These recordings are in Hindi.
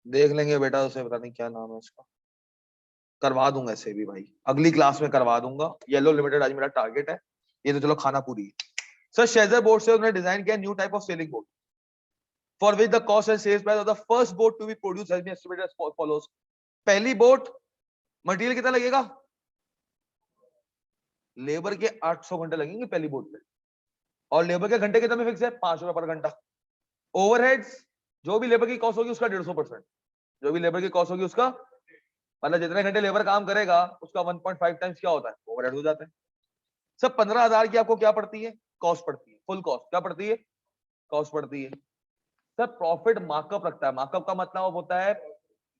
देख लेंगे बेटा, उसे पता नहीं क्या नाम है उसका, करवा दूंगा ऐसे भी भाई, अगली क्लास में करवा दूंगा। येलो लिमिटेड आज मेरा टारगेट है, ये तो चलो खाना पूरी है। सर शेजर बोर्ड से उन्होंने डिजाइन किया new type of selling board for which the cost and sales price of the first board to be produce has been estimated as follows. पहली बोर्ड मटेरियल कितना लगेगा, लेबर के 800 घंटे लगेंगे पहली बोर्ड पे, और लेबर के घंटे कितना में फिक्स है, 5 रुपए पर घंटा। ओवरहेड्स, जो भी लेबर की कॉस्ट होगी उसका 150%, जो भी लेबर की कॉस्ट होगी उसका, मतलब जितने घंटे लेबर काम करेगा उसका 1.5 टाइम्स क्या होता है, ओवरहेड हो जाता है। सर 15,000 की आपको क्या पड़ती है, कॉस्ट पड़ती है, फुल कॉस्ट क्या पड़ती है, कॉस्ट पड़ती है। सर प्रॉफिट मार्कअप रखता है, मार्कअप का मतलब होता है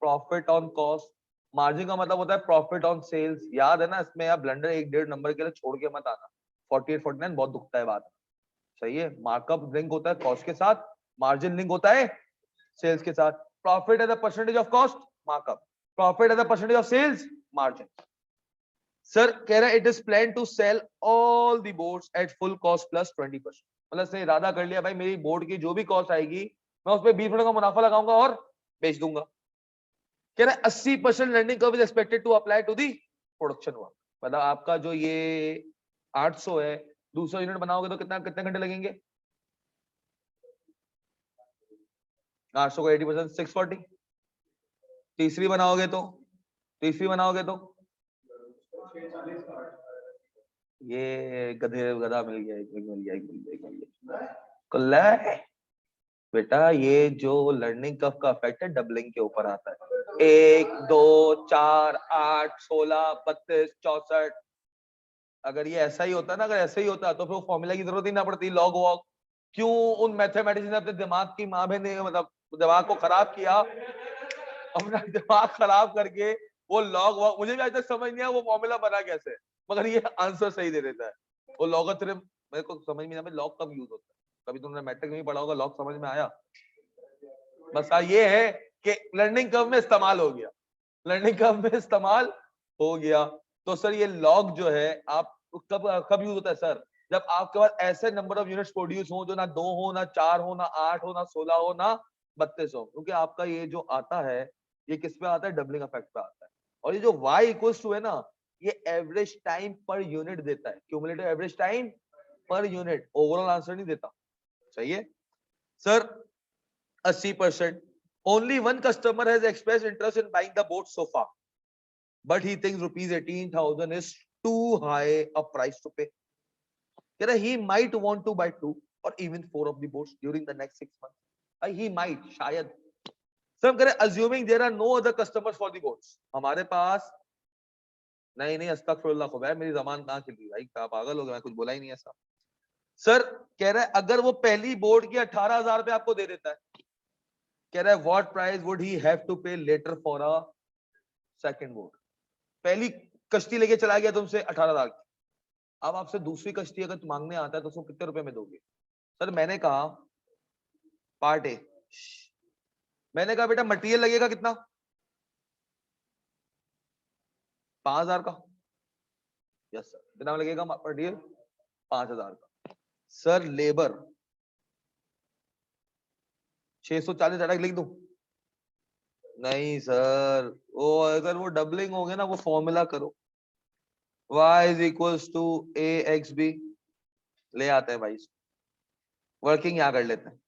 प्रॉफिट ऑन कॉस्ट, मार्जिन का मतलब होता है प्रॉफिट ऑन सेल्स। याद है ना, इसमें आप ब्लंडर 1-1.5 नंबर के लिए छोड़ के मत आना, 48-49 बहुत दुखता है बात, सही है। मार्कअप लिंक होता है कॉस्ट के साथ, मार्जिन लिंक होता है सेल्स के साथ। Profit as a percentage of cost, markup. Profit as a percentage of sales, margin. Sir कह रहा है it is plan to sell all the boards at full cost plus 20%। मतलब इसने इरादा कर लिया भाई मेरी बोर्ड की जो भी कॉस्ट आएगी मैं उस पर 20% का मुनाफा लगाऊंगा और बेच दूंगा। कह रहा है 80% learning curve is expected to apply to the production work. मतलब आपका जो ये 800 है, दूसरा यूनिट बनाओगे तो कितने घंटे लगेंगे, 800 को 80% 640। तीसरी बनाओगे तो, तीसरी बनाओगे तो ये गधे गधा मिल गया, एक मिल गया, एक मिल गया, एक मिल गया। कल्ला है बेटा, ये जो लर्निंग कर्व का इफेक्ट है डबलिंग के ऊपर आता है। 1 2 4 8 16 32 64। अगर ये ऐसा ही होता ना, अगर ऐसा ही होता तो फिर फॉर्मूला की जरूरत ही ना पड़ती, लॉग वॉग। क्यों उन मैथमेटिशियन ने अपने दिमाग की माँ बहन ने मतलब दिमाग को खराब किया, अपना दिमाग खराब करके वो लॉग वॉग, मुझे भी आज तक समझ नहीं आया वो फॉर्मूला बना कैसे, मगर ये आंसर सही दे देता है। वो लॉगरिथम मेरे को समझ में नहीं आया, लॉग कब यूज होता है, कभी तुमने मैट्रिक में ही पढ़ा होगा, लॉग समझ में आया। बस ये है कि लर्निंग कर्व में इस्तेमाल हो गया, लर्निंग कर्व में इस्तेमाल हो गया। तो सर ये लॉग जो है आप कब कब यूज होता है सर, जब आपके पास ऐसे नंबर ऑफ यूनिट्स प्रोड्यूस हो जो ना 2 हो ना 4 हो ना 8 हो ना 16 हो ना 32 हो, क्योंकि आपका ये जो आता है ये किस पे आता है, डबलिंग इफेक्ट पे आता है। और ये जो y इक्वल्स टू है ना, ये एवरेज टाइम पर यूनिट देता है, cumulative average time per unit, overall answer नहीं देता, सही है। Sir 80%, only one customer has expressed interest in buying the boat so far, but he thinks rupees 18,000 is too high a price to pay. He might want to buy 2 or even 4 of the boats during the next 6 months. He might, शायद। सर हम करें assuming there are no other customers for the boats, हमारे पास नहीं अस्तगफिरुल्लाह खुबैर, मेरी जबान कहाँ खिल रही भाई, क्या पागल हो गया, मैं कुछ बोला ही नहीं ऐसा। सर कह रहा है अगर वो पहली बोर्ड की 18,000 पे आपको दे देता है, कह रहा है what price would he have to pay later for a second board. पहली कश्ती लेके चला गया तुमसे 18,000 की, अब आपसे दूसरी कश्ती अगर मांगने आता है तो उसको कितने रुपए में दोगे। सर मैंने कहा पार्ट ए, मैंने कहा बेटा मटेरियल लगेगा कितना, 5,000 का। यस सर, कितना लगेगा मटेरियल, 5,000 का। सर लेबर 640 अटक लिख दूं, नहीं सर वो अगर वो डबलिंग हो गया ना, वो फॉर्मूला करो, y is equals to ax b, ले आते हैं भाई, वर्किंग यहां कर लेते हैं।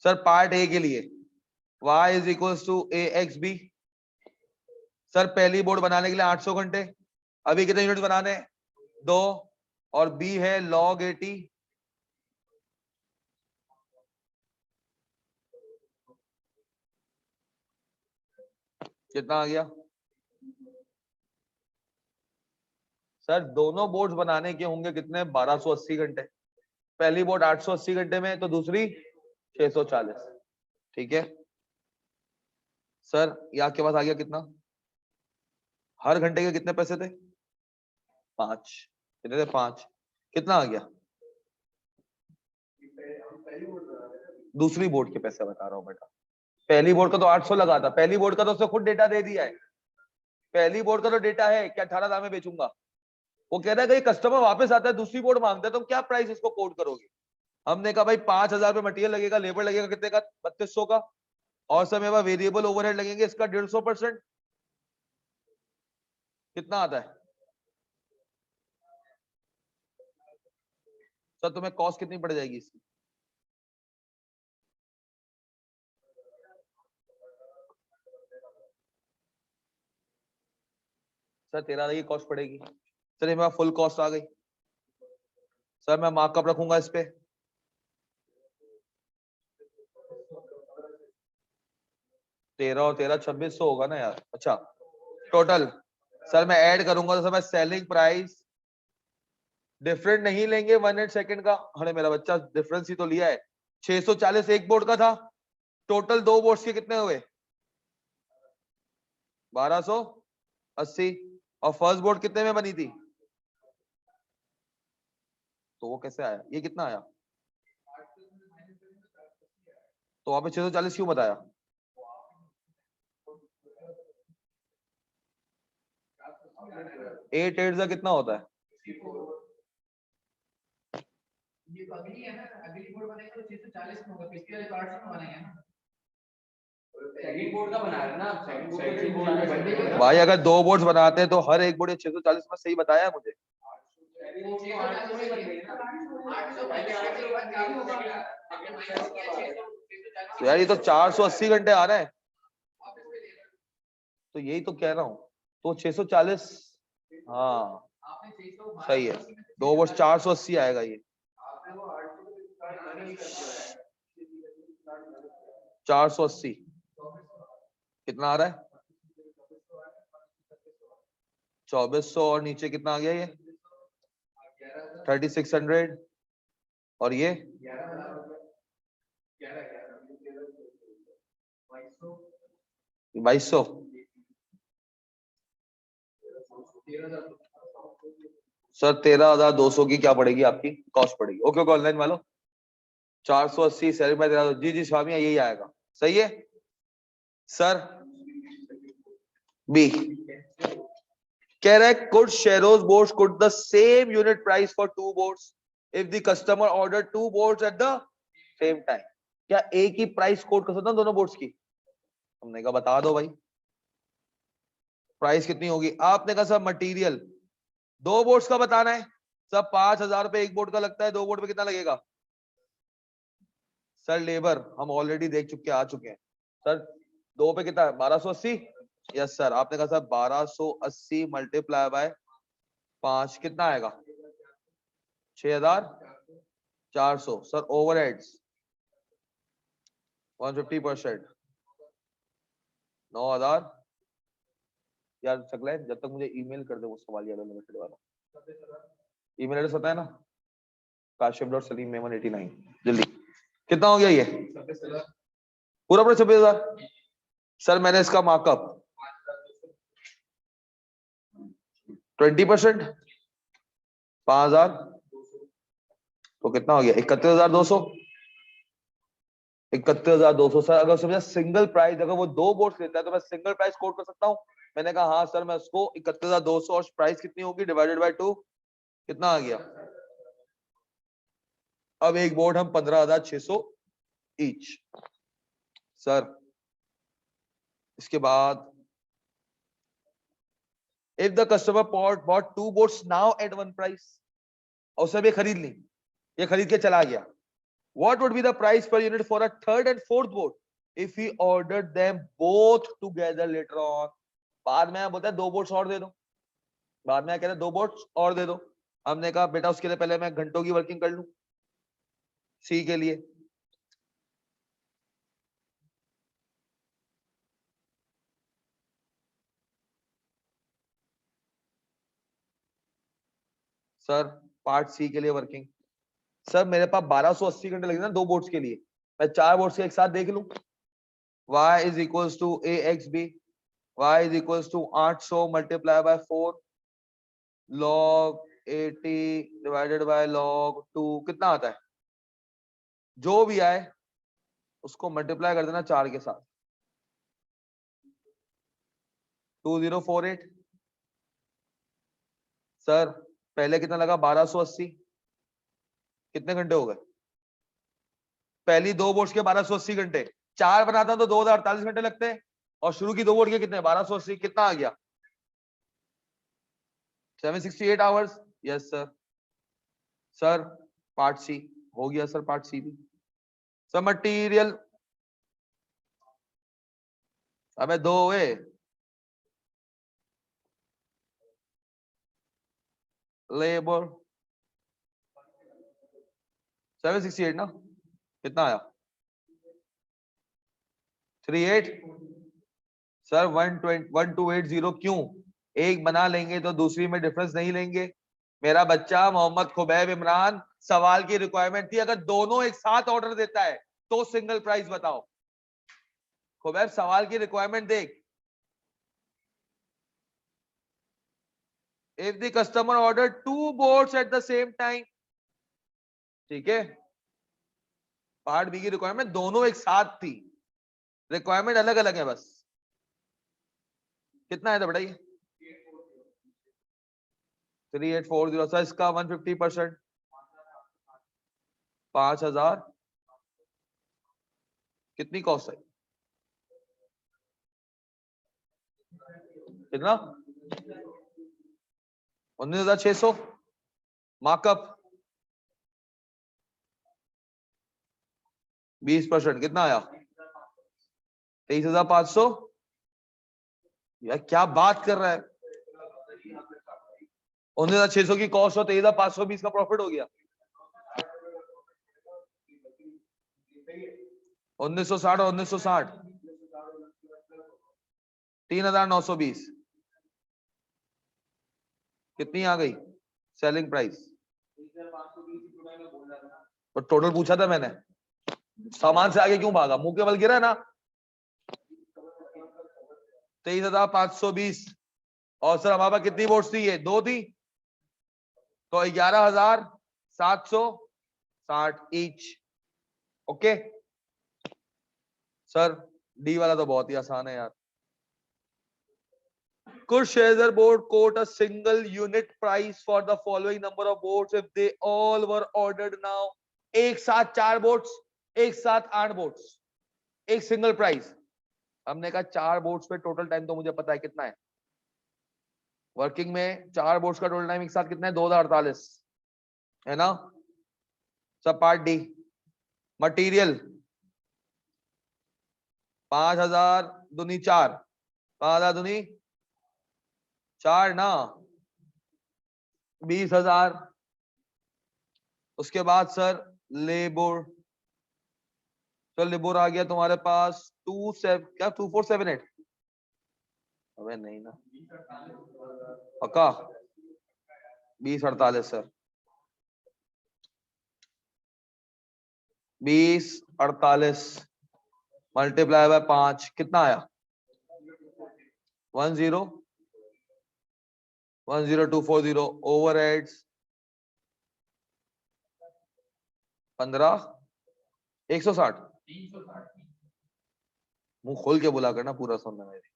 सर पार्ट ए के लिए y is equals to ax b, sir पहली बोर्ड बनाने के लिए 800 घंटे, अभी कितने यूनिट्स बनाने हैं, 2, और b है log 80, कितना आ गया। सर दोनों बोर्ड्स बनाने के होंगे कितने, 1280 घंटे, पहली बोर्ड 880 घंटे में तो दूसरी 640, ठीक है। सर ये आपके पास आ गया कितना, हर घंटे के कितने पैसे थे, 5, कितने थे 5, कितना आ गया, दूसरी बोर्ड के पैसे बता रहा हूं बेटा, पहली बोर्ड का तो 800 लगा था, पहली बोर्ड का तो उसने खुद डेटा दे दिया है, पहली बोर्ड का तो डेटा है कि 18,000 में बेचूंगा। वो कह रहा है कि कस्टमर वापस आता है दूसरी बोर्ड मांगता है, तुम क्या प्राइस इसको कोट करोगे, हमने कहा भाई 5,000 रुपये मटेरियल लगेगा, लेबर लगेगा कितने का, 3200 का, और सर मेरे पास वेरिएबल ओवरहेड लगेंगे इसका 150%, कितना आता है सर? तुम्हें कॉस्ट कितनी पड़ जाएगी इसकी? सर 13,000 की कॉस्ट पड़ेगी। सर ये मेरा फुल कॉस्ट आ गई। सर मैं मार्कअप रखूंगा इस पे, 13 और 13 2600 होगा ना यार। अच्छा टोटल सर मैं ऐड करूंगा तो सर मैं सेलिंग प्राइस डिफरेंट नहीं लेंगे 1 सेकंड का। अरे मेरा बच्चा डिफरेंस ही तो लिया है। 640 एक बोर्ड का था, टोटल दो बोर्ड्स के कितने हुए? 1280। और फर्स्ट बोर्ड कितने में बनी थी? तो वो कैसे आया? ये कितना आया? तो वहां पे 640 क्यों बताया? 8 का कितना होता है? ये तो अगली है ना, अगली बोर्ड बनेगा तो 640 में होगा, पिछले वाले कार्ड से बनाएंगे ना। सेकंड बोर्ड का बना रहे ना आप? सेकंड बोर्ड भाई अगर दो बोर्ड्स बनाते हैं तो हर एक बोर्ड 640 में सही बताया मुझे। तो यार ये तो 480 घंटे आ रहे हैं, तो यही तो कह रहा हूँ। तो 640 हाँ सही है, दो बोर्ड 480 आएगा ये। 480 कितना आ रहा है? 2400 और नीचे कितना आ गया ये? 3600 और ये 2200। सर 13,200 की क्या पड़ेगी आपकी कॉस्ट पड़ेगी? ओके ओके ऑनलाइन वालों 480 सैलरी में 13,000। जी जी स्वामी यही आएगा, सही है सर। बी कह रहा है could Sheros boards could the same unit price for two boards if the customer ordered two boards at the same time? क्या एक ही प्राइस कोट कर सकता हूं दोनों बोर्ड्स की? हमने कहा बता दो भाई प्राइस कितनी होगी। आपने कहा सर मटेरियल दो बोर्ड्स का बताना है, सब 5,000 रुपए एक बोर्ड का लगता है, दो बोर्ड पे कितना लगेगा? सर लेबर हम ऑलरेडी देख चुके आ चुके हैं सर, दो पे कितना है? 1280। यस सर आपने कहा सर 1280 मल्टीप्लाई बाय 5 कितना आएगा? 6,400। Sir overheads 150%, 9,000। यार सकले जब तक मुझे ईमेल कर दे वो सवाल यार लिमिटेड वाला ईमेल एड्रेस पता है ना, kashif.salim89। जल्दी कितना हो गया ये? पूरा पूरा 26,000। सर मैंने इसका मार्कअप 20% 5,000 तो कितना हो गया? 31,200। 31,200 सर अगर समझा सिंगल प्राइस, अगर वो दो बोर्ड्स लेता है तो मैं सिंगल प्राइस कोट कर सकता हूँ। मैंने कहा हाँ सर मैं उसको 31,200 और प्राइस कितनी होगी डिवाइडेड बाय 2 कितना आ गया? अब एक बोर्ड हम 15,600 ईच। सर इसके बाद if the customer bought two boards now at one price, और सब ये खरीद ली, ये खरीद के चला गया, what would be the price per unit for a third and fourth board if he ordered them both together later on? बाद में बोलता है दो बोर्ड्स और दे दो, बाद में कहता है दो बोर्ड्स और दे दो। हमने कहा बेटा उसके लिए पहले मैं घंटों की वर्किंग कर लूं सी के लिए। सर पार्ट सी के लिए वर्किंग, सर मेरे पास 1280 घंटे लगे ना दो बोर्ड्स के लिए, मैं चार बोर्ड्स के एक साथ देख लूं। y is equals to axb, y is equals to 800 multiply by 4 log 80 divided by log 2 कितना आता है? जो भी आए उसको मल्टीप्लाई कर देना 4 के साथ, 2048। सर पहले कितना लगा? 1280, कितने घंटे हो गए? पहली 2 बोर्ड्स के 1280 घंटे, 4 बनाता तो 2048 घंटे लगते हैं, और शुरू की 2 बोर्ड के कितने 1280, कितना आ गया 768 hours. Yes sir. Sir part C हो गया सर, पार्ट सी भी। सर मटेरियल, अबे 2 हुए, लेबर 768 ना, कितना आया 38 सर 1280। क्यों, एक बना लेंगे तो दूसरी में डिफरेंस नहीं लेंगे। मेरा बच्चा मोहम्मद खुबैब इमरान, सवाल की रिक्वायरमेंट थी अगर दोनों एक साथ ऑर्डर देता है तो सिंगल प्राइस बताओ। खुबैब सवाल की रिक्वायरमेंट देख, if the customer order 2 boards at the same time, ठीक है, पार्ट बी की रिक्वायरमेंट दोनों एक साथ थी, रिक्वायरमेंट अलग अलग है बस। कितना है तो बताइए 3840 सर, इसका 150% 5000, कितनी कॉस्ट है, कितना 19,600, मार्कअप 20%, कितना आया 23,500। यार क्या बात कर रहा है, 19,600 की कॉस्ट हो, 23,520 का प्रॉफिट हो गया, 1960 और 1960 3,920, कितनी आ गई सेलिंग प्राइस। तो टोटल पूछा था मैंने, सामान से आगे क्यों भागा, मुंह के बल गिरा है ना। 23,520, और सर हमारे पास कितनी वोट्स थी, ये 2 थी, तो 11,760 ईच। ओके सर, डी वाला तो बहुत ही आसान है यार। Could Shazer board quote a single unit price for the following number of boards if they all were ordered now? एक साथ 4 बोर्ड्स, एक साथ 8 बोर्ड्स, एक सिंगल प्राइस। हमने कहा 4 बोर्ड्स पे टोटल टाइम तो मुझे पता है कितना है, वर्किंग में 4 बोर्ड्स का टोटल टाइम एक साथ कितना है 2048 है ना। सब पार्ट डी, मटेरियल 5,000 दूनी 4, 5,000 दूनी 4 ना 20,000। उसके बाद सर लेबर, तो लेबर आ गया तुम्हारे पास 2478, अबे नहीं ना पक्का 2048 सर, 2048 मल्टीप्लाई बाय 5 कितना आया 1010240, ओवरहेड्स 15 160, मुंह खोल के बोला करना, पूरा सुनना मेरी।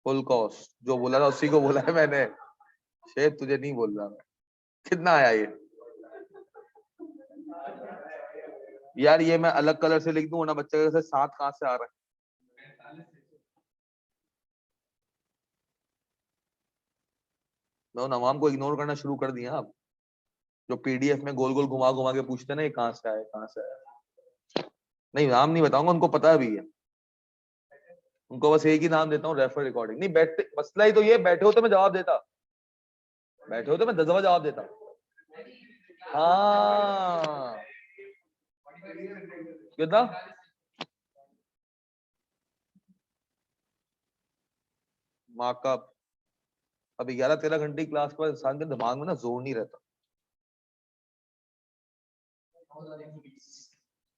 फुल कॉस्ट जो बोला था उसी को बोला है मैंने, शेर तुझे नहीं बोल रहा मैं। कितना आया ये यार, ये मैं अलग कलर से लिख दूं ना, बच्चे का 7 कहां से आ रहा है। मैं नवाम को इग्नोर करना शुरू कर दिया आप, जो पीडीएफ में गोल गोल घुमा घुमा के पूछते हैं ना, ये कहां से आया कहां से आया। नहीं नाम नहीं बताऊंगा, उनको पता भी है, उनको बस एक ही नाम देता हूँ, रेफर रिकॉर्डिंग। नहीं बैठते, मसला ही तो ये, बैठे होते मैं जवाब देता, बैठे होते मैं 10 दफा जवाब देता। हाँ कितना मार्कअप, अभी 11-13 घंटे की क्लास पर इंसान के दिमाग में ना जोर नहीं रहता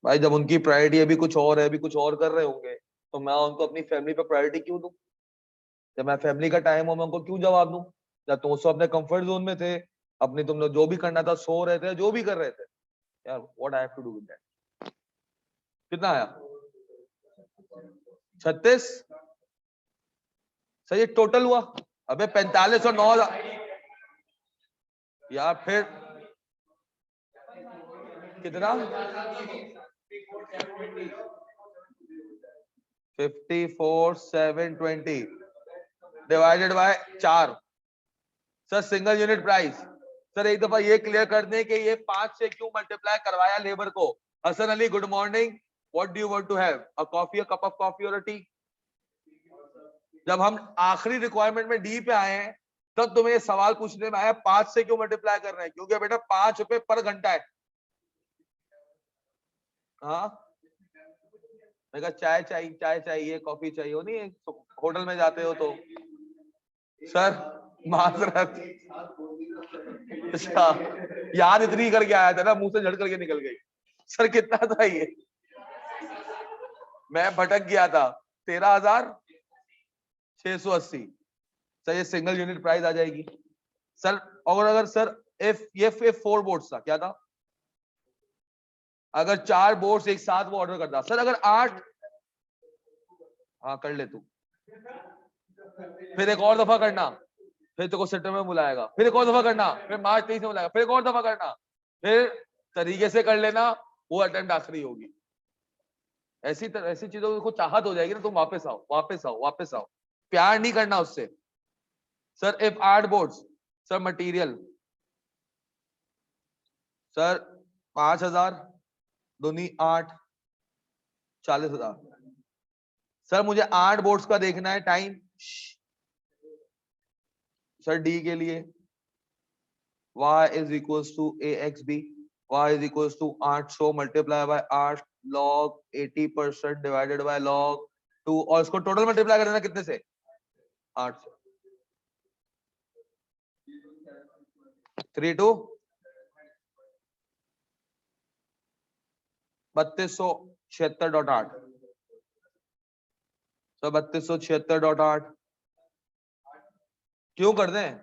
भाई। जब उनकी प्रायोरिटी अभी कुछ और है, अभी कुछ और कर रहे होंगे, तो मैं उनको अपनी फैमिली पर प्रायोरिटी क्यों दूं। जब मैं फैमिली का टाइम हो, मैं उनको क्यों जवाब दूं। जब तुम उसको अपने कंफर्ट जोन में थे, अपनी तुम लोग जो भी करना था, सो रहे थे, जो भी कर रहे थे, यार what I have to do with that. कितना आया 36 सही, टोटल हुआ। अबे 45 और 9 यार फिर कितना 54,720 divided by 4। Sir single unit price. Sir एक दफा ये क्लियर कर दें कि ये 5 से क्यों मल्टीप्लाई करवाया लेबर को। Hasan Ali good morning, what do you want to have, a coffee, a cup of coffee और अ टी। जब हम आखिरी रिक्वायरमेंट में डी पे आए हैं तब तुम्हें ये सवाल पूछने में आया 5 से क्यों मल्टीप्लाई कर रहे हैं, क्योंकि बेटा 5 रुपए पर घंटा है। हाँ मैं कहा चाय चाहिए, चाय चाहिए, कॉफी चाहिए, हो नहीं होटल में जाते हो तो। सर माजरत, अच्छा याद इतनी करके आया था ना, मुंह से झड़ करके निकल गई। सर कितना था ये, मैं भटक गया था। 13,680। सर ये सिंगल यूनिट प्राइस आ जाएगी सर। और अगर सर इफ 4 बोर्ड्स था क्या था, अगर 4 बोर्ड्स एक साथ वो ऑर्डर करता। सर अगर 8, हाँ कर ले तू, फिर एक और दफा करना, फिर तेरे को सेंटर में बुलाएगा, फिर एक और दफा करना, फिर मार्च 23 में बुलाएगा, फिर एक और दफा करना, फिर तरीके से कर लेना, वो अटेम्प्ट आखिरी होगी। ऐसी चीजों को चाहत हो जाएगी ना, तुम वापस आओ वापस आओ वापस आओ, प्यार नहीं करना उससे। Sir if 8 boards, sir material sir 5,000 दूनी 8, 40,000। सर मुझे 8 बोर्ड्स का देखना है टाइम। सर डी के लिए y is equals to axb, y is equals to 800 multiply by 8 log 80% divided by log 2, और इसको टोटल मल्टीप्लाई करना कितने से, 8 से। 32 3276.8। सर 3276.8 क्यों कर दें,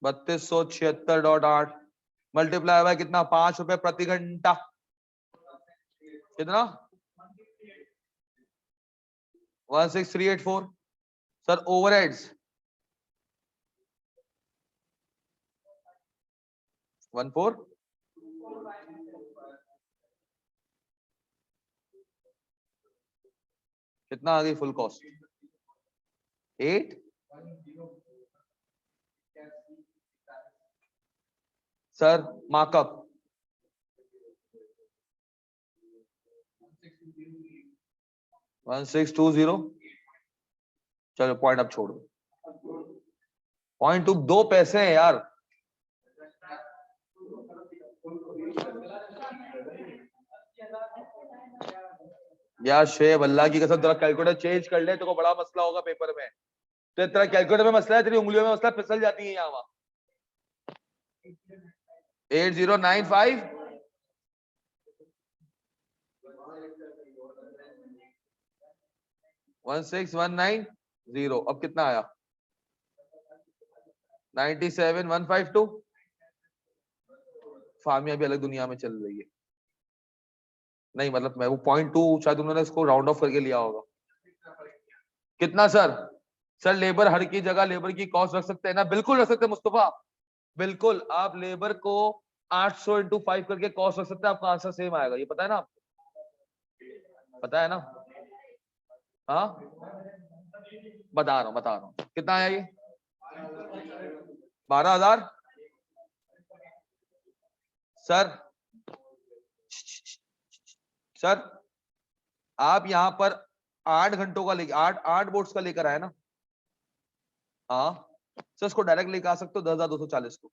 3276.8 मल्टीप्लाई बाय कितना, 5 रुपए प्रति घंटा, कितना 16384। सर ओवरहेड्स 14, कितना आ गई फुल कॉस्ट, 8। Sir markup 1620। चलो पॉइंट अब छोड़ दो, पॉइंट 2 पैसे हैं यार। यार शेब अल्लाह की कसम, तेरा कैलकुलेटर चेंज कर ले तो बड़ा मसला होगा पेपर में। तो तेरा कैलकुलेटर में मसला है, तेरी उंगलियों में मसला, फिसल जाती है यहाँ वहां। 8095 16190। अब कितना आया, 97152। फामिया भी अलग दुनिया में चल रही है। नहीं मतलब मैं वो 0.2 शायद उन्होंने इसको राउंड ऑफ करके लिया होगा। कितना सर, सर लेबर हर की जगह लेबर की कॉस्ट रख सकते हैं ना, बिल्कुल रख सकते हैं मुस्तफा, बिल्कुल आप लेबर को 800 इंटू 5 करके कॉस्ट रख सकते हैं, आपका आंसर सेम आएगा, ये पता है ना आपको, पता है ना। हाँ बता रहा हूँ कितना आया ये, 12,000। सर सर आप यहाँ पर 8 घंटों का लेकर 8 बोर्ड्स का लेकर आए ना। हाँ सर इसको डायरेक्ट लेकर आ सकते हो 10,240 को।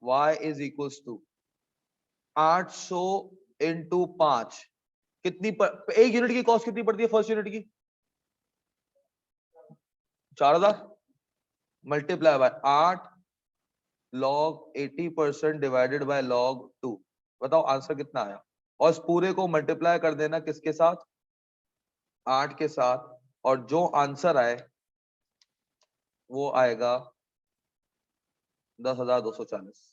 y is equals to 800 into 5 कितनी एक यूनिट की कॉस्ट कितनी पड़ती है, फर्स्ट यूनिट की 4,000 multiply by 8 log 80% divided by log 2। बताओ आंसर कितना आया, और इस पूरे को मल्टीप्लाई कर देना किसके साथ, 8 के साथ, और जो आंसर आए वो आएगा 10,240।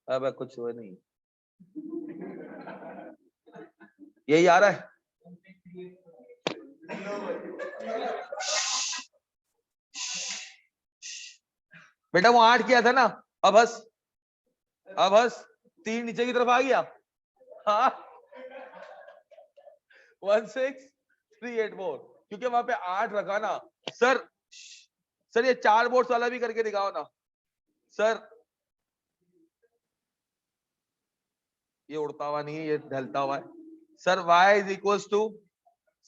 अब कुछ हुआ नहीं, यही आ रहा है। बेटा वो 8 किया था ना, अब हंस, अब हंस, 3 नीचे की तरफ आ गया। हाँ 16384, क्योंकि वहां पे 8 रखा ना। सर सर ये 4 बोर्ड वाला भी करके दिखाओ ना सर। ये उड़ता हुआ नहीं है, ये ढलता हुआ है। Sir y is equal to,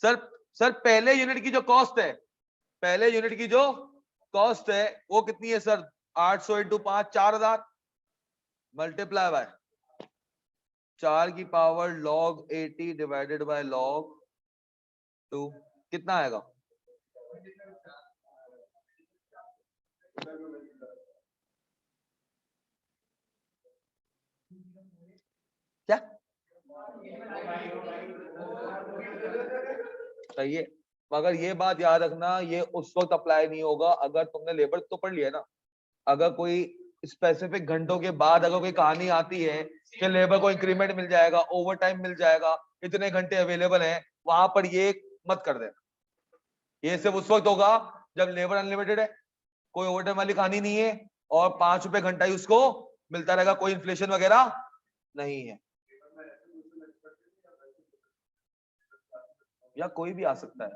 sir sir पहले यूनिट की जो कॉस्ट है, पहले यूनिट की जो कॉस्ट है वो कितनी है सर? 800 इंटू 5 4000 मल्टीप्लाई बाय 4 की power log 80 divided by log 2, कितना आएगा? क्या सही है? मगर ये बात याद रखना, ये उस वक्त अप्लाई नहीं होगा अगर तुमने लेबर तो पढ़ लिया ना। अगर कोई स्पेसिफिक घंटों के बाद अगर कोई कहानी आती है कि लेबर को इंक्रीमेंट मिल जाएगा, ओवर टाइम मिल जाएगा, इतने घंटे अवेलेबल हैं, वहां पर ये मत कर देना। ये सिर्फ उस वक्त होगा जब लेबर अनलिमिटेड है, कोई ओवर टाइम वाली कहानी नहीं है, और 5 रुपए घंटा ही उसको मिलता रहेगा, कोई इन्फ्लेशन वगैरह नहीं है। या कोई भी आ सकता है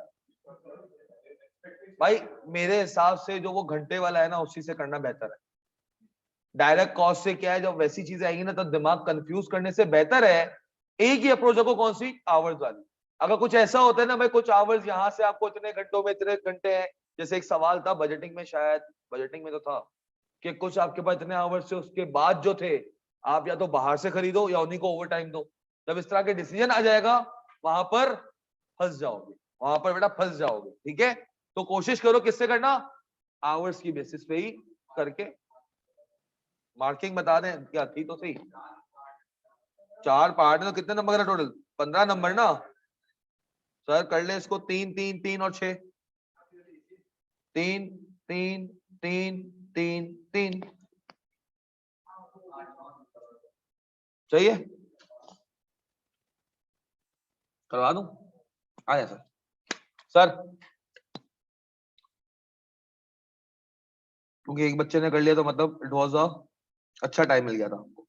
भाई, मेरे हिसाब से जो वो घंटे वाला है ना उसी से करना बेहतर है। डायरेक्ट कॉस्ट से क्या है, जब वैसी चीजें आएंगी ना तो दिमाग कंफ्यूज करने से बेहतर है एक ही अप्रोच रखो, कौन सी? आवर्स वाली। अगर कुछ ऐसा होता है ना भाई, कुछ आवर्स यहाँ से आपको इतने घंटों में इतने घंटे हैं, जैसे एक सवाल था बजटिंग में, शायद बजटिंग में तो था कि कुछ आपके पास इतने आवर्स से उसके बाद जो थे आप या तो बाहर से खरीदो या उन्हीं को ओवर टाइम दो। जब इस तरह के डिसीजन आ जाएगा वहां पर फंस जाओगे, वहां पर बेटा फंस जाओगे। ठीक है, तो कोशिश करो किससे करना, आवर्स की बेसिस पे ही करके। मार्किंग बता दें क्या थी तो सही। 4 पार्ट है तो कितने नंबर का टोटल? 15 नंबर ना सर। कर ले इसको 3 3 3 और 6, 3 3 3 3 3, चाहिए करवा दूं? आ जाए सर। सर क्योंकि एक बच्चे ने कर लिया तो मतलब इट वाज अ अच्छा टाइम मिल गया था हमको।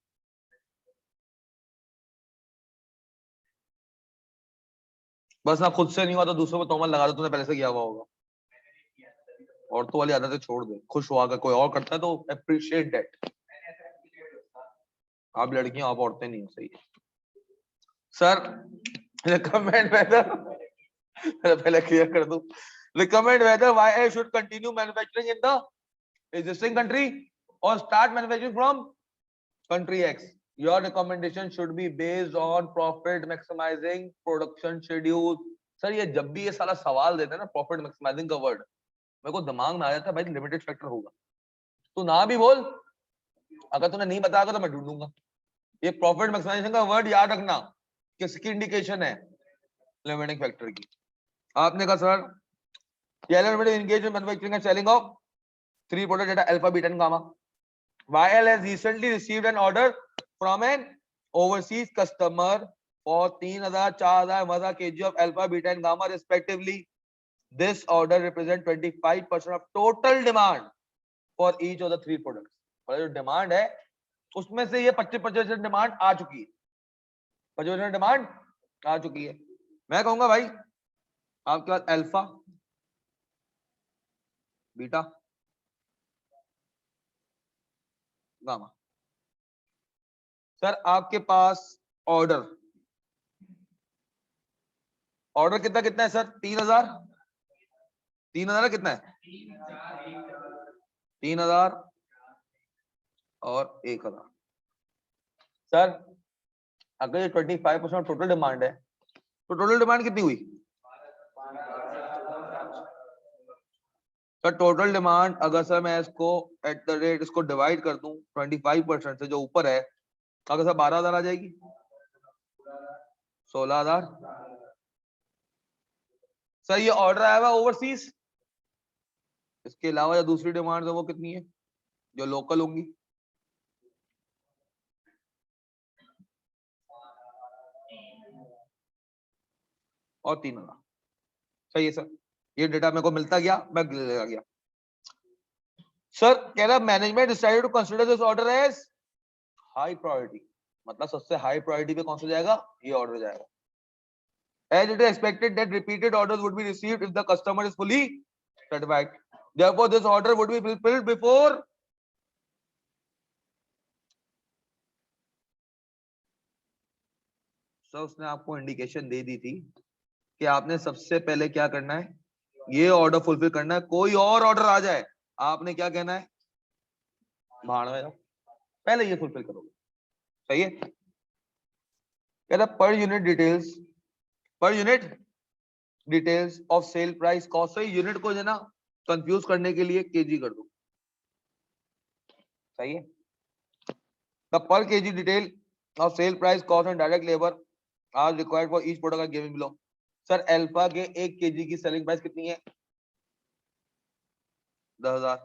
बस ना खुद से नहीं हुआ तो दूसरों को तोमर लगा दो, तूने पहले से किया हुआ होगा। और तो वाली आदतें छोड़ दे, खुश हुआ अगर कोई और करता है तो अप्रिशिएट दैट। आप लड़कियां, आप औरतें नहीं हो, सही है सर। रिकमेंड वेदर, पहले क्लियर कर दूं, recommend whether why I should continue manufacturing in the existing country or start manufacturing from country X. Your recommendation should be based on profit maximizing production schedule. Sir ये जब भी ये सारा सवाल देते हैं ना प्रॉफिट मैक्सिमाइजिंग का वर्ड, मेरे को दिमाग में आ जाता है भाई लिमिटेड फैक्टर होगा। तू ना भी बोल, अगर तूने नहीं बताया तो मैं ढूंढूंगा। ये प्रॉफिट मैक्सिमाइजेशन का वर्ड याद रखना, किसकी इंडिकेशन है? लिमिटिंग फैक्टर की। आपने कहा sir engage in manufacturing and selling of 3 product data alpha, beta and gamma. YL has recently received an order from an overseas customer for 3000, 4000, 1000 kg of alpha, beta and gamma respectively. This order represents 25% of total demand for each of the 3 products. और जो डिमांड है उसमें से ये 25% डिमांड आ चुकी है, 25% डिमांड आ चुकी है। मैं कहूंगा भाई आपके पास अल्फा, बीटा, गामा। सर आपके पास ऑर्डर, ऑर्डर कितना कितना है सर? 3000, 3000 कितना है? 3000 और 1000। सर अगर ये 25% टोटल डिमांड है तो टोटल डिमांड कितनी हुई? सर टोटल डिमांड अगर सर मैं इसको एट द रेट इसको डिवाइड कर दूं 25% से, जो ऊपर है, अगर सर 12000 आ जाएगी, 16000। सर ये ऑर्डर आया हुआ ओवरसीज, इसके अलावा जो दूसरी डिमांड है वो कितनी है जो लोकल होंगी? और 3000। सही है सर, ये डेटा मेरे को मिलता गया, मैं ले गया। सर कह रहा management decided to consider this order as high priority, मतलब सबसे हाई प्रायोरिटी पे कौन सा जाएगा, ये ऑर्डर जाएगा. As it is expected that repeated orders would be received if the customer is fully satisfied. Therefore, this order would be fulfilled before. So उसने आपको इंडिकेशन दे दी थी कि आपने सबसे पहले क्या करना है, ये ऑर्डर फुलफिल करना है. कोई और ऑर्डर आ जाए आपने क्या कहना है, भाड़ में जाओ, पहले ये फुलफिल करोगे. सही है. कहता per unit details, per unit details of sale price cost. सही, यूनिट को जो ना कंफ्यूज करने के लिए केजी कर दो. सही है. The per kg detail of sale price cost and direct labour are required for each product given below. Sir alpha के 1 केजी की सेलिंग प्राइस कितनी है, 10,000.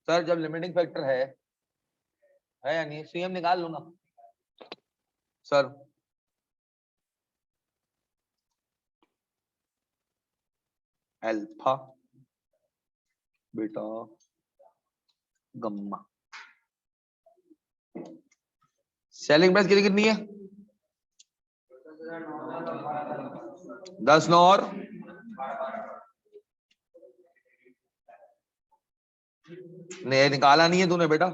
सर जब लिमिटिंग फैक्टर है या नहीं, सीएम निकाल लो ना sir. Alpha beta gamma, selling price कितनी है, 10 9 और नहीं निकाला नहीं है तूने बेटा,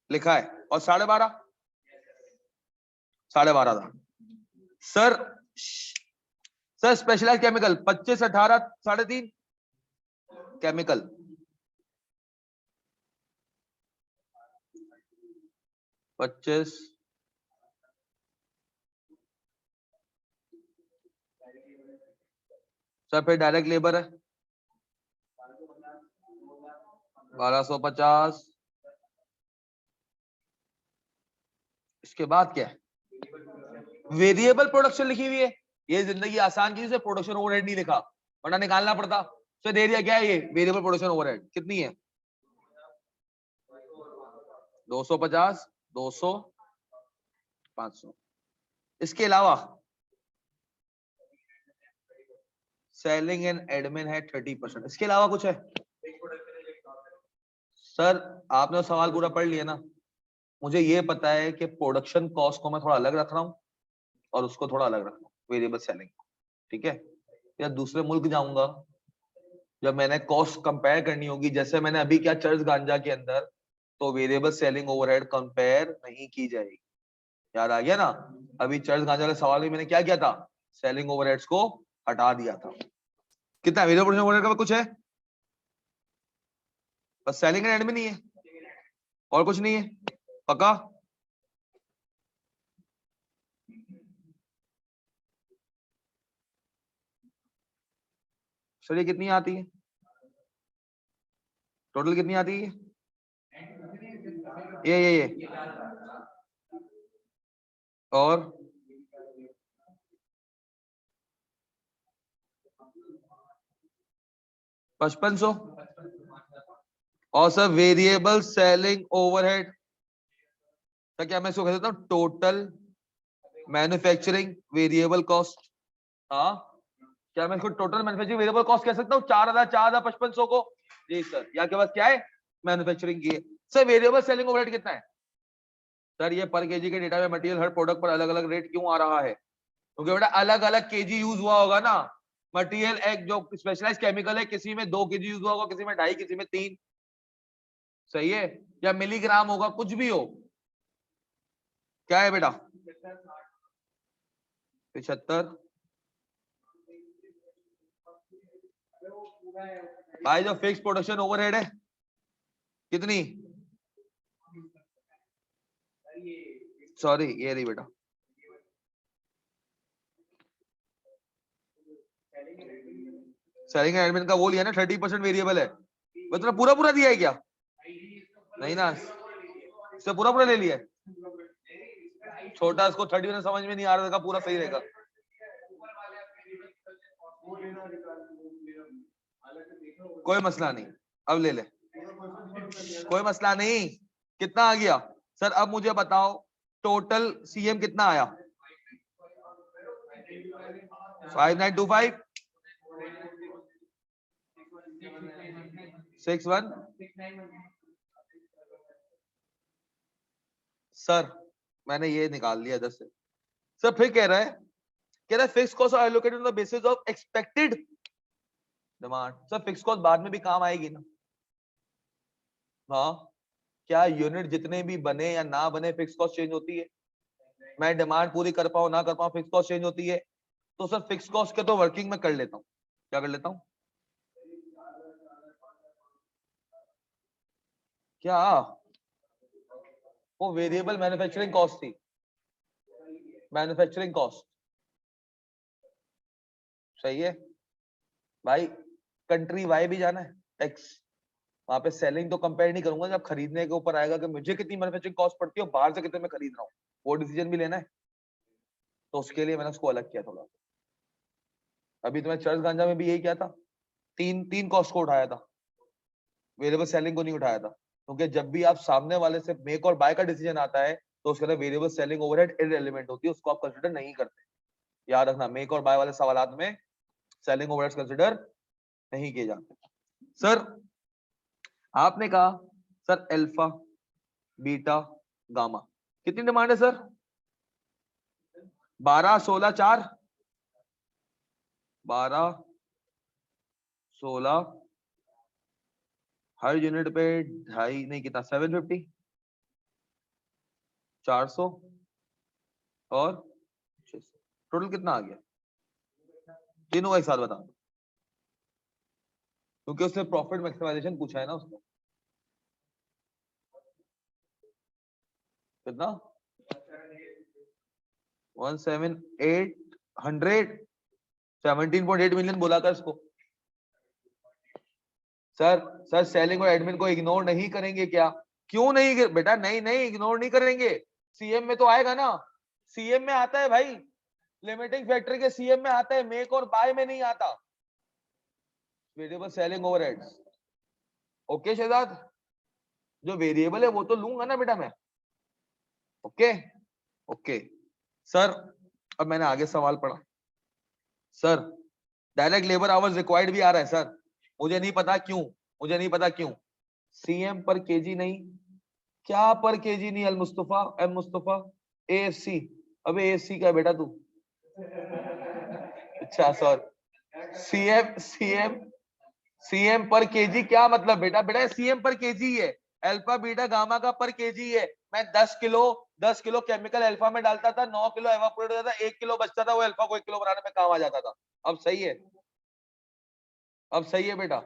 लिखा है. और 12.5 था. Sir specialize chemical 25 18 3.5 chemical 25 sir. फिर डायरेक्ट लेबर है 1250. इसके बाद क्या है, वेरिएबल प्रोडक्शन लिखी हुई है. ये जिंदगी आसान की, प्रोडक्शन ओवरहेड नहीं लिखा वरना निकालना पड़ता. तो दे दिया क्या है, ये वेरिएबल प्रोडक्शन ओवरहेड कितनी है, 250 200 500. इसके अलावा सेलिंग एंड एडमिन है 30%. इसके अलावा कुछ है सर, आपने सवाल पूरा पढ़ लिया ना. मुझे ये पता है कि प्रोडक्शन कॉस्ट को मैं थोड़ा अलग रख रहा हूँ और उसको थोड़ा अलग रख रहा हूँ, वेरिएबल सेलिंग. ठीक है. या दूसरे मुल्क जाऊंगा, जब मैंने कॉस्ट कंपेयर करनी होगी, जैसे मैंने अभी क्या चर्च गांजा के अंदर, तो वेरिएबल सेलिंग ओवरहेड कंपेयर नहीं की जाएगी. याद आ गया ना. अभी चर्च गांजा के सवाल में मैंने क्या किया था, सेलिंग ओवरहेड्स को हटा दिया था. कितना वेरिएबल प्रोडक्शन ओवरहेड का कुछ है, बस सेलिंग एंड एडमिन ही है और कुछ नहीं है. पक्का. सर ये कितनी आती है, टोटल कितनी आती है, ये और 5500. और सर वेरिएबल सेलिंग ओवरहेड, तो क्या मैं इसको कह सकता हूँ टोटल मैन्युफैक्चरिंग वेरिएबल कॉस्ट. हाँ, क्या मैं इसको टोटल मैन्युफैक्चरिंग वेरिएबल कॉस्ट कह सकता हूँ, 4,5500 को. जी सर. या के बाद क्या है, मैन्युफैक्चरिंग की है. सर वेरिएबल सेलिंग ओवरहेड कितना है, सर ये पर केजी के डेटा में मटेरियल हर प्रोडक्ट पर अलग अलग रेट क्यों आ रहा है, क्योंकि बेटा अलग अलग केजी यूज हुआ होगा ना. मटेरियल एक जो स्पेशलाइज्ड केमिकल है, किसी में 2 केजी यूज हुआ होगा, किसी में 2.5, किसी में 3. सही है. या मिलीग्राम होगा, कुछ भी हो. क्या है बेटा, 75. भाई जो फिक्स प्रोडक्शन ओवरहेड है कितनी, सॉरी ये नहीं बेटा, सेलिंग एंड एडमिन का वो लिया ना, 30% वेरिएबल है. मतलब पूरा पूरा दिया है क्या, नहीं ना, इससे पूरा पूरा ले लिया है. छोटा इसको 30 समझ में नहीं आ रहा था, पूरा सही रहेगा. कोई मसला नहीं, अब ले ले, कोई मसला नहीं. कितना आ गया सर, अब मुझे बताओ टोटल सीएम कितना आया, 5925. 61 सर मैंने ये निकाल लिया 10 से। सर फिर कह रहा है fix cost are allocated on the basis of expected demand. Sir fix cost बाद में भी काम आएगी ना। हाँ, क्या यूनिट जितने भी बने या ना बने फिक्स कॉस्ट चेंज होती है? मैं डिमांड पूरी कर पाऊं ना कर पाऊं फिक्स कॉस्ट चेंज होती है। तो सर फिक्स कॉस्ट के तो वर्किंग में कर लेता हूं। क्या कर लेता हूं? क्या वो वेरिएबल मैन्युफैक्चरिंग कॉस्ट थी? मैन्युफैक्चरिंग कॉस्ट सही है भाई। कंट्री वाई भी जाना है एक्स, वहां पे सेलिंग तो कंपेयर नहीं करूंगा, जब खरीदने के ऊपर आएगा कि मुझे कितनी मैन्युफैक्चरिंग कॉस्ट पड़ती है और बाहर से कितने में खरीद रहा हूँ, वो डिसीजन भी लेना है। तो उसके लिए मैंने उसको अलग किया थोड़ा। अभी तो मैं चर्च गांजा में भी यही किया था, तीन तीन कॉस्ट को उठाया था, वेरिएबल सेलिंग को नहीं उठाया था। क्योंकि जब भी आप सामने वाले से मेक और बाय का डिसीजन आता है तो उसके अंदर वेरिएबल सेलिंग ओवरहेड इररिलेवेंट होती है, उसको आप कंसीडर नहीं करते। याद रखना, मेक और बाय वाले सवालात में सेलिंग ओवरहेड्स कंसीडर नहीं किए जाते। सर आपने कहा सर अल्फा बीटा गामा कितनी डिमांड है सर? 12 16 4 12 16 हर यूनिट पे ढाई नहीं कितना 750 400 और 600, टोटल कितना आ गया? तीनों का एक साथ बता दो, क्योंकि उसने प्रॉफिट मैक्सिमाइजेशन पूछा है ना उसको। कितना? 178 17.8 मिलियन बोला था इसको। सर सेलिंग और एडमिन को इग्नोर नहीं करेंगे क्या? क्यों नहीं बेटा? नहीं नहीं इग्नोर नहीं करेंगे, सीएम में तो आएगा ना। सीएम में आता है भाई, लिमिटिंग फैक्टर के सीएम में आता है, मेक और बाय में नहीं आता। Variable selling overheads. Okay Shahzad, जो वेरिएबल है वो तो लूंगा ना बेटा मैं। ओके ओके सर, अब मैंने आगे सवाल पढ़ा। Sir direct labour hours required भी आ रहा है सर, मुझे नहीं पता क्यों, मुझे नहीं पता क्यों। सीएम पर केजी नहीं, क्या पर केजी नहीं? अल मुस्तफा एम मुस्तफा एएफसी। अबे एएफसी क्या बेटा तू? अच्छा सॉरी, सीएम सीएम सीएम पर केजी क्या मतलब बेटा? बेटा सीएम पर केजी है, अल्फा बीटा गामा का पर केजी है। मैं 10 किलो केमिकल अल्फा में डालता था, 9 किलो एवापोरेट हो जाता था, 1 किलो बचता था, वो अल्फा को 1 किलो बनाने में काम आ जाता था। अब सही है, अब सही है बेटा।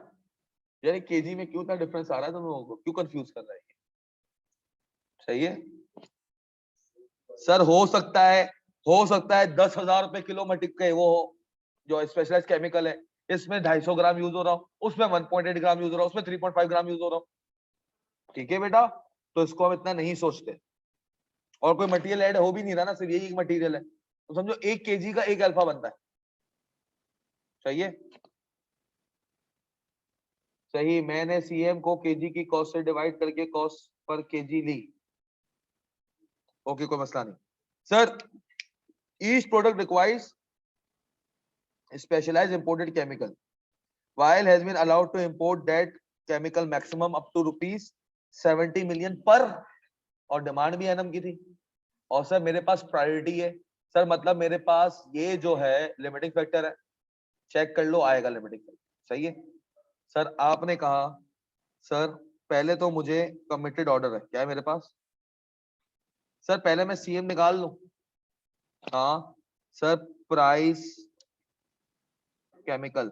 यानी केजी में क्यों इतना डिफरेंस आ रहा है तुम लोगों को? क्यों कंफ्यूज कर रहा है? सही है सर, हो सकता है 10,000 रुपए किलो में टिक वो जो स्पेशलाइज केमिकल है, इसमें 250 ग्राम यूज हो रहा हो, उसमें 1.8 ग्राम यूज हो रहा हो, उसमें 3.5 ग्राम यूज हो रहा हो। ठीक है बेटा, तो इसको हम इतना नहीं सोचते। और कोई मटेरियल ऐड हो भी नहीं रहा ना, सिर्फ यही एक मटेरियल है, तो समझो 1 केजी का 1 अल्फा बनता है। सही है, सही। मैंने सीएम को केजी की कॉस्ट से डिवाइड करके कॉस्ट पर केजी ली। ओके, कोई मसला नहीं। Sir each product requires specialized imported chemical, while has been allowed to import that chemical maximum up to ₹70 million पर, और डिमांड भी एनम की थी, और सर मेरे पास प्रायोरिटी है। सर मतलब मेरे पास ये जो है लिमिटिंग फैक्टर है, चेक कर लो आएगा लिमिटिंग फैक्टर। सही है सर। आपने कहा सर पहले तो मुझे कमिटेड ऑर्डर है, क्या है मेरे पास? सर पहले मैं सीएम निकाल लूं। हाँ सर, प्राइस केमिकल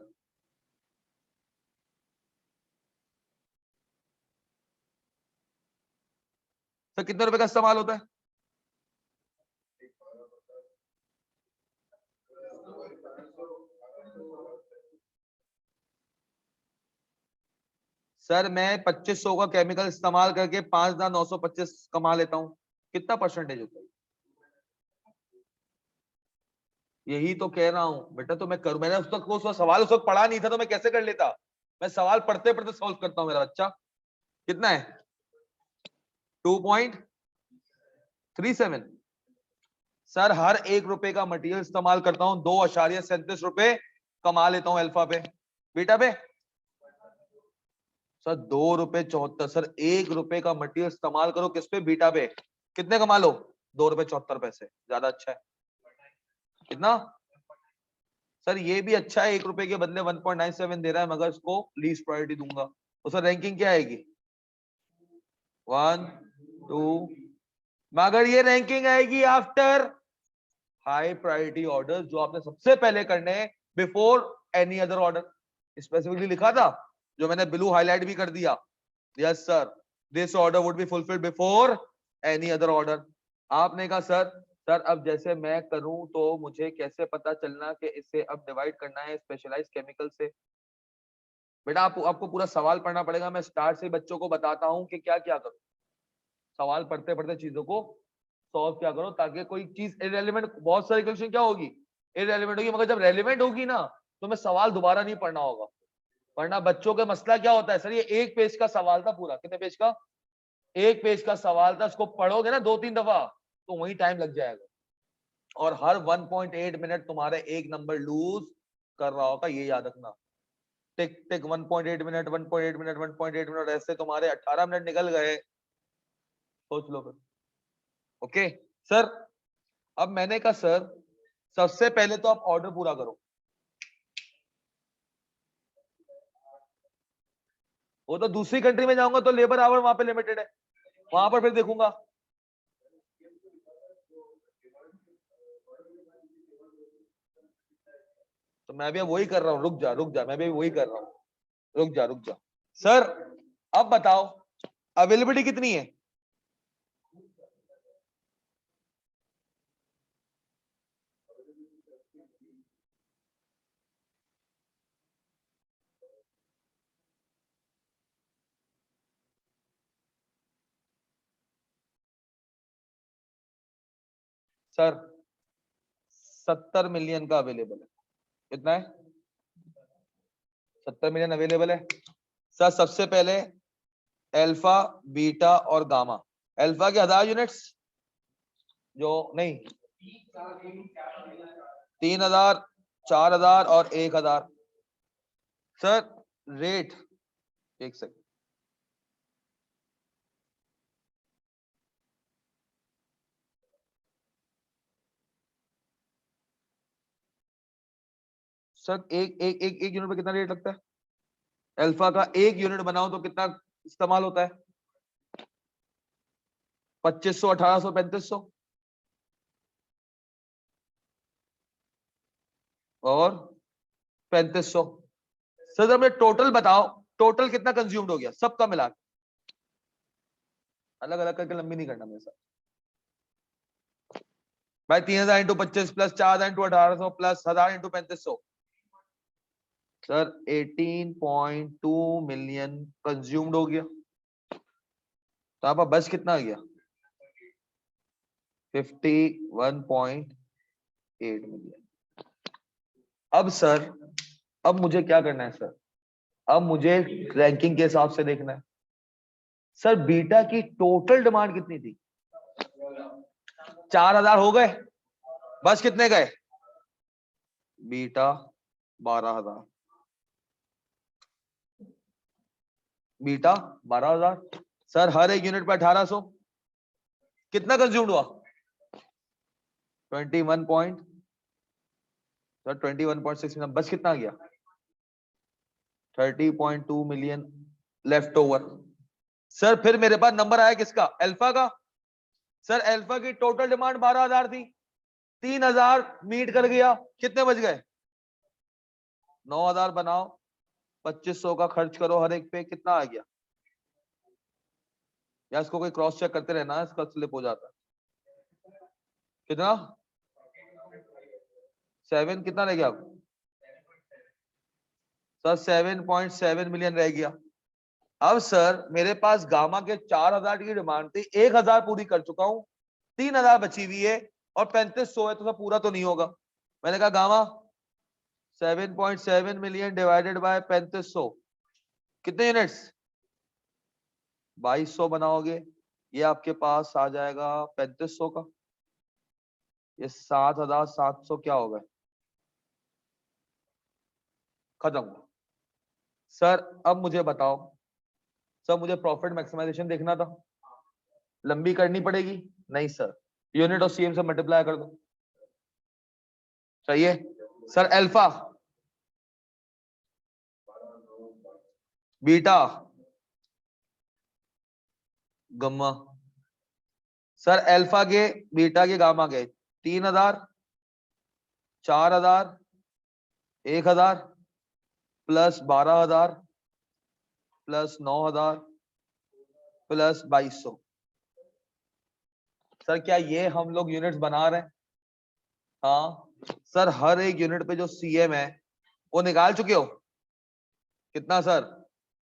सर कितने रुपए का इस्तेमाल होता है? सर मैं 2500 का केमिकल इस्तेमाल करके 5,925 कमा लेता हूँ, कितना परसेंटेज होता है? यही तो कह रहा हूँ बेटा, तो मैं करूँ, मैंने उस वक्त वो सवाल उस वक्त पढ़ा नहीं था, तो मैं कैसे कर लेता? मैं सवाल पढ़ते पढ़ते सॉल्व करता हूँ मेरा बच्चा। कितना है? 2.37। सर हर 1 रुपए का मटेरियल इस्तेमाल करता हूँ, 2.37 रुपए कमा लेता हूँ अल्फा पे, बीटा पे सर 2 रुपए 74 सर, 1 रुपए का मटेरियल इस्तेमाल करो किस पे, बीटा पे, कितने कमा लो, 2 रुपए 74 पैसे, ज्यादा अच्छा है। कितना सर, ये भी अच्छा है, 1 रुपए के बदले 1.97 दे रहा है, मगर इसको लीस्ट प्रायोरिटी दूंगा तो सर रैंकिंग क्या आएगी, 1 2, मगर ये रैंकिंग आएगी आफ्टर हाई प्रायोरिटी ऑर्डर, जो आपने सबसे पहले करने हैं before any other order. Specifically लिखा था, जो मैंने ब्लू हाईलाइट भी कर दिया, yes sir, this order would be fulfilled before any other order. आपने कहा सर, सर अब जैसे मैं करूं तो मुझे कैसे पता चलना कि इसे अब डिवाइड करना है स्पेशलाइज्ड केमिकल से। बेटा आपको पूरा सवाल पढ़ना पड़ेगा, मैं स्टार्ट से बच्चों को बताता हूं कि क्या क्या करूं, सवाल पढ़ते पढ़ते चीजों को सॉल्व क्या करो, ताकि कोई चीज इररिलेवेंट, बहुत सारी क्वेश्चन क्या होगी, इररिलेवेंट होगी, मगर जब रेलिवेंट होगी ना तो मैं सवाल दोबारा नहीं पढ़ना होगा। वरना बच्चों का मसला क्या होता है, सर ये 1 पेज का सवाल था पूरा, कितने पेज का, 1 पेज का सवाल था, उसको पढ़ोगे ना 2-3 दफा तो वही टाइम लग जाएगा, और हर 1.8 मिनट तुम्हारे 1 नंबर लूज कर रहा होगा, ये याद रखना। टिक टिक 1.8 मिनट, 1.8 मिनट, 1.8 मिनट, ऐसे तुम्हारे 18 मिनट निकल गए, सोच लो फिर। ओके सर, अब मैंने कहा सर सबसे पहले तो आप ऑर्डर पूरा करो, वो तो दूसरी कंट्री में जाऊंगा तो लेबर आवर वहां पे लिमिटेड है, वहां पर फिर देखूंगा। तो मैं भी अब वही कर रहा हूँ, रुक जा, मैं भी वही कर रहा हूँ, रुक जा सर। अब बताओ अवेलेबिलिटी कितनी है, सर 70 मिलियन का अवेलेबल है, कितना है, 70 मिलियन अवेलेबल है। सर सबसे पहले अल्फा, बीटा और गामा, अल्फा के 1000 यूनिट्स, जो नहीं 3000, 4000 और 1000। सर रेट, एक सेकंड सर, एक यूनिट पे कितना रेट लगता है, अल्फा का 1 यूनिट बनाओ तो कितना इस्तेमाल होता है, 2500, 1800, 3500 और 3500। सर जब मैं टोटल बताओ, टोटल कितना कंज्यूम्ड हो गया सबका मिला के? अलग अलग करके लंबी नहीं करना मेरे साथ भाई, 3000 into 25 plus 4000 into 1800 plus 1000 into 3500, sir 18.2 million consumed हो गया। तो आपका बस कितना आ गया, 51.8 मिलियन। अब सर, अब मुझे क्या करना है सर, अब मुझे रैंकिंग के हिसाब से देखना है। सर बीटा की टोटल डिमांड कितनी थी, 4000 हो गए, बस कितने गए, बीटा 12000, बीटा 12000। सर हर एक यूनिट पर 1800, कितना कंज्यूम्ड हुआ, 21 पॉइंट, सर 21.6 मिलियन, बस कितना आ गया, 30.2 मिलियन लेफ्ट ओवर। सर फिर मेरे पास नंबर आया किसका, अल्फा का। सर अल्फा की टोटल डिमांड 12000 थी, 3000 मीट कर गया, कितने बच गए, 9000 बनाओ, 2500 का खर्च करो हर एक पे, कितना आ गया, या इसको कोई क्रॉस चेक करते रहना, इसका स्लिप हो जाता है, कितना 7, कितना रह गया आप, सर 7.7 मिलियन रह गया। अब सर मेरे पास गामा के 4000 की डिमांड थी, 1000 पूरी कर चुका हूं, 3000 बची हुई है और 3500 है, तो सब पूरा तो नहीं होगा। मैंने कहा गामा 7.7 मिलियन डिवाइडेड बाय 3500, कितने यूनिट्स, 2200 बनाओगे, ये आपके पास आ जाएगा 3500 का, ये 7700 क्या होगा, खत्म। सर अब मुझे बताओ सर मुझे प्रॉफिट मैक्सिमाइजेशन देखना था, लंबी करनी पड़ेगी? नहीं सर, यूनिट और सीएम से मल्टीप्लाई कर दो। सही है sir. Alpha, beta, gamma. Sir alpha के, बीटा के, गामा के 3000, 4000, 1000 प्लस 12000 प्लस 9000 प्लस 2200। सर क्या ये हम लोग यूनिट्स बना रहे हैं? हाँ सर, हर एक यूनिट पे जो सीएम है वो निकाल चुके हो? कितना सर?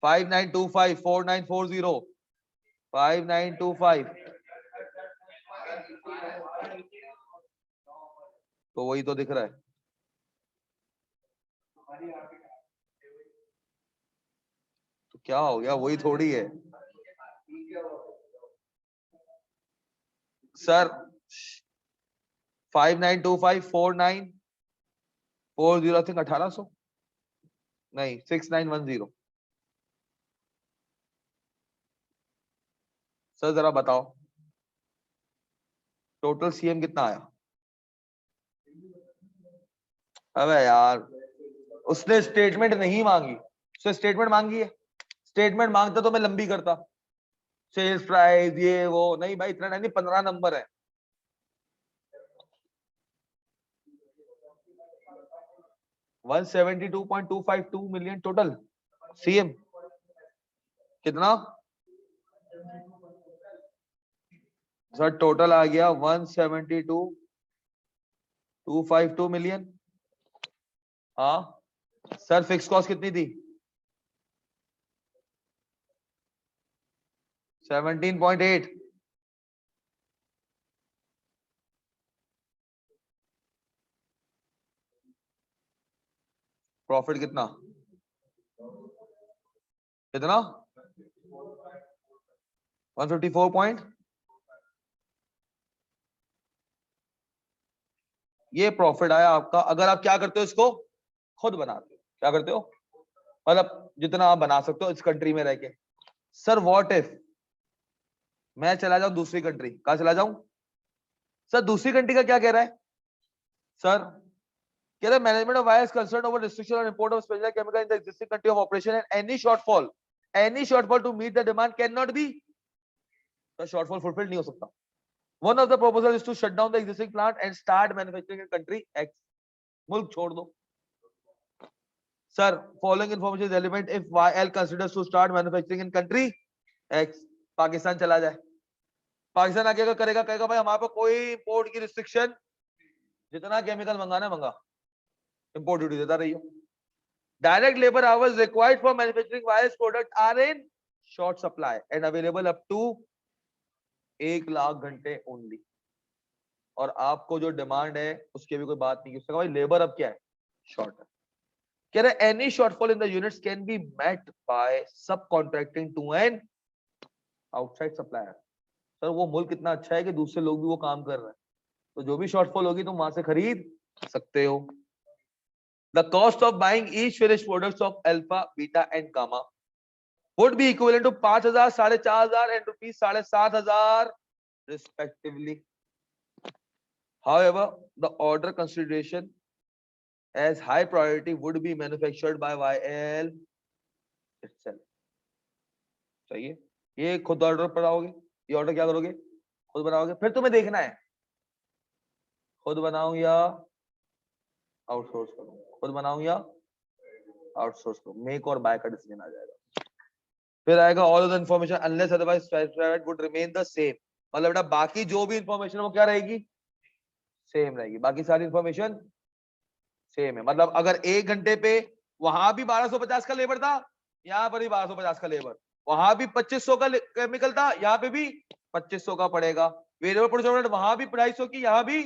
5925 4940 5925। तो वही तो दिख रहा है। तो क्या हो गया, वही थोड़ी है सर। 5925 4940 आई थिंक 1800, नहीं 6910। सर जरा बताओ टोटल सीएम कितना आया? अबे यार, उसने स्टेटमेंट नहीं मांगी, उसने स्टेटमेंट मांगी है। स्टेटमेंट मांगता तो मैं लंबी करता, सेल्स प्राइस ये वो। नहीं भाई, इतना नहीं, 15 नंबर है। $172.252 मिलियन टोटल सीएम। कितना सर? टोटल आ गया 172.252 मिलियन। हाँ सर, फिक्स कॉस्ट कितनी थी? 17.8। प्रॉफिट कितना? कितना? 154 ये प्रॉफिट आया आपका। अगर आप क्या करते हो, इसको खुद बनाते हो। क्या करते हो? मतलब जितना आप बना सकते हो इस कंट्री में रह के। सर व्हाट इफ मैं चला जाऊं दूसरी कंट्री? कहां चला जाऊं? सर दूसरी कंट्री का क्या कह रहा है? सर कह रहा है management of wires concern over restriction on import of special chemical in the existing country of operation and any shortfall to meet the demand can not be. तो शॉर्टफॉल फुलफिल नहीं हो सकता। One of the proposal is to shut down the existing plant and start manufacturing in country X. मुल्क छोड़ दो। Sir following information is relevant if YL considers to start manufacturing in country x. Pakistan चला जाए, पाकिस्तान आगे क्या करेगा? कहेगा भाई हमारे पास कोई इंपोर्ट की रिस्ट्रिक्शन, जितना केमिकल मंगाना है मंगा, इंपोर्ट ड्यूटी देता रहियो। Direct labour hours required for manufacturing wires product are in short supply and available up to 1,00,000 घंटे ओनली। और आपको जो डिमांड है उसकी भी कोई बात नहीं, उसका भाई लेबर अब क्या है? शॉर्ट है। कह रहे any shortfall in the units can be met by subcontracting to an outside supplier. Sir वो मुल्क इतना अच्छा है कि दूसरे लोग भी वो काम कर रहे हैं, तो जो भी शॉर्टफॉल होगी तुम वहां से खरीद सकते हो। The cost of buying each finished products of alpha, beta and gamma would be equivalent to 5,000, 4,500 and rupees 7,500 respectively. However, the order consideration as high priority would be manufactured by YL itself. सही है। ये खुद ऑर्डर बनाओगे, ये ऑर्डर क्या करोगे? खुद बनाओगे। फिर तुम्हें देखना है खुद बनाऊं या आउटसोर्स करूं, खुद बनाऊं या आउटसोर्स करूं। मेक और बाय का डिसीजन आ जाएगा। फिर आएगा all of the information unless otherwise specified would remain the same. मतलब बेटा बाकी जो भी इंफॉर्मेशन वो क्या रहेगी? सेम रहेगी। बाकी सारी इंफॉर्मेशन सेम है। मतलब अगर 1 घंटे पे वहां भी 1250 का लेबर था, यहाँ पर भी 1250 का लेबर, वहां भी 2500 का केमिकल था, यहाँ पे भी 2500 का पड़ेगा। वेरिएबल प्रोडक्शन वहां भी 250 की, यहाँ भी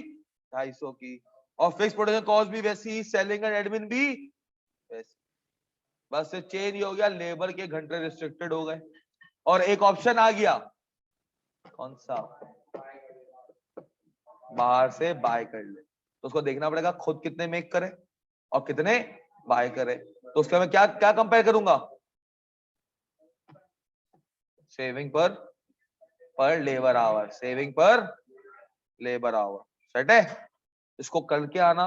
250 की। और फिक्स प्रोडक्शन कॉस्ट भी वैसी, सेलिंग एंड एडमिन भी वैसी। बस चेंज हो गया, लेबर के घंटे रिस्ट्रिक्टेड हो गए। और एक ऑप्शन आ गया, कौन सा? बाहर से बाय कर ले। तो उसको देखना पड़ेगा खुद कितने मेक करे और कितने बाय करे। तो उसके मैं क्या क्या कंपेयर करूंगा? सेविंग पर लेबर आवर, सेविंग पर लेबर आवर। सेट है? इसको करके आना।